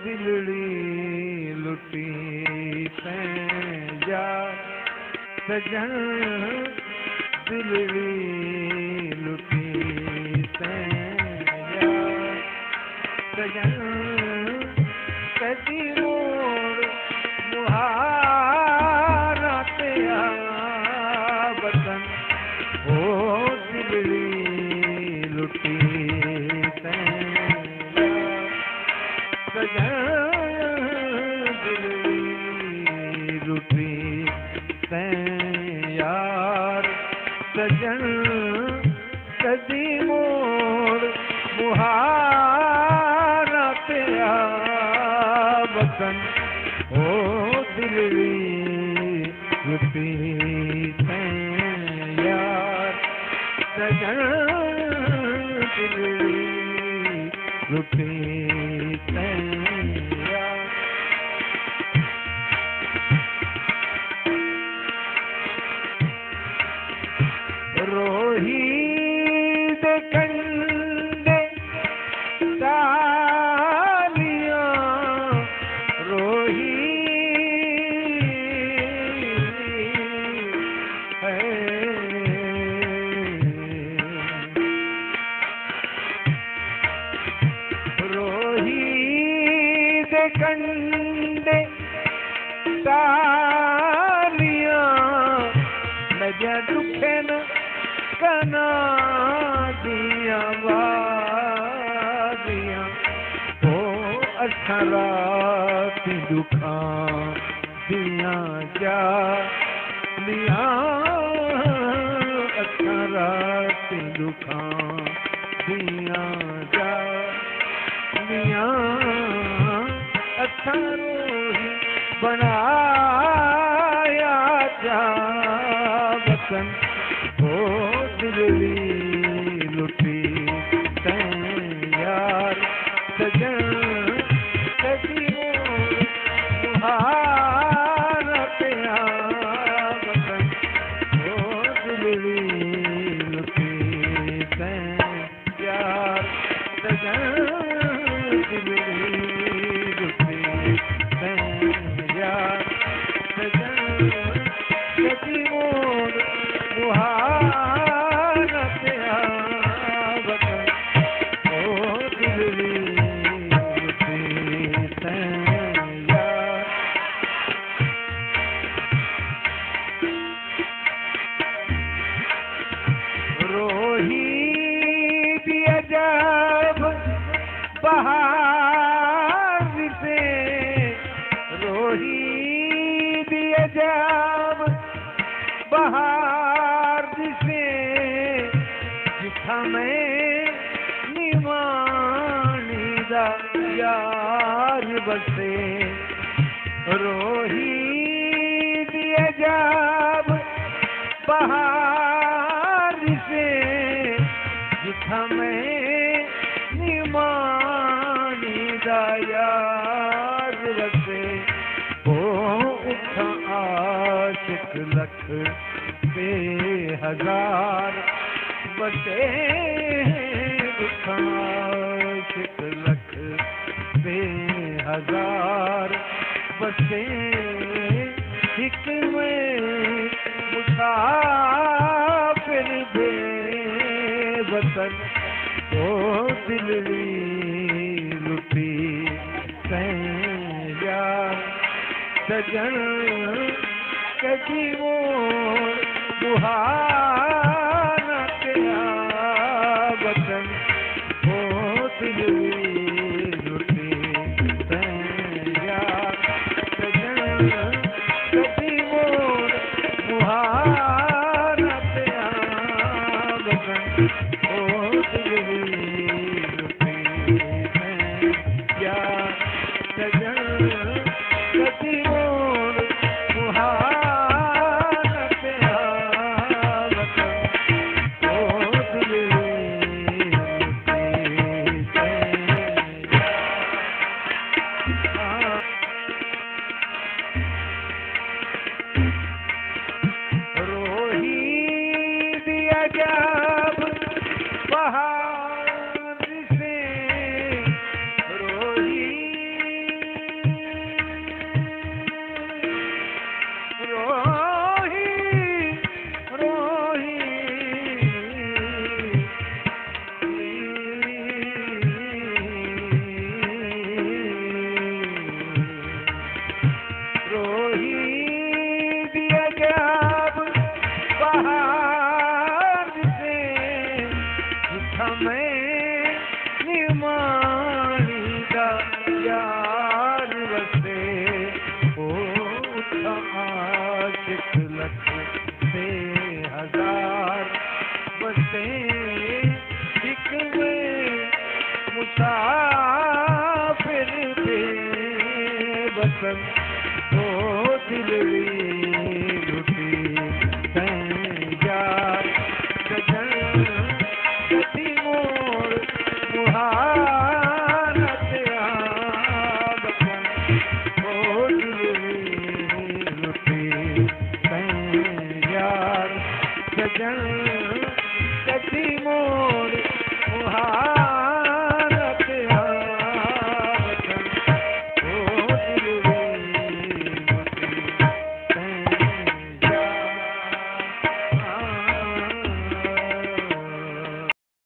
दिलड़ी लुटी तैं यार सजन दिलड़ी लुटी तैं यार सजन कदी मोड़ मुहारा ते आ वतन ओ दिलड़ी लुटी तैं यार सजन दिलड़ी लुटी तैं यार सजन कदी मोड़ मुहारा ते आ वतन ओ दिलड़ी लुटी तैं यार सजन दिलड़ी लुटी तैं यार रोही दे कंडे डालियां रोही रोही दे कंडे डालियां नजा दुखन कना दिया वादियां ओ अच्छा रात दुखा दिया जा लिया अच्छा रात दुखा दिया जा लिया अच्छा रोही बनाया जा वतन ओ दिलड़ी लुटी तैं यार सजन कदी मोड़ मुहारा ते आ वतन ओ दिलड़ी लुटी तैं यार सजन दिलड़ी लुटी तैं यार सजन कदी मोड़ मुहारा ते आ वतन ओ दिलड़ी लुटी तैं यार रोही दिया जब बहार से रोही दिया जब बहार से जिथा में निवानी दा यार बसे रोही दिया जब बहार से जिथा में निवानी दा यार बसे ओ उठा आशिक लख बेहजार बसे उठा आशिक लख बेहजार बसे हिक में मुसाफिर बे वतन ओ दिलड़ी लुटी तैं यार सजन कदी मोड़ मुहारा ते आ वतन ओ दिलड़ी लुटी तैं यार सजन कदी मोड़ मुहारा ते आ वतन ओ दिलड़ी लुटी तैं यार सजन कदी मोड़ मुहारा ते आ वतन ओ दिलड़ी लुटी तैं यार रोही दिया जब बहार से रोही ते हिक में मुसाफिर थे वतन ओ दिलड़ी लुटी तैं यार सजन कथी मोर मुहानत आ वतन ओ दिलड़ी लुटी तैं यार सजन कथी मोर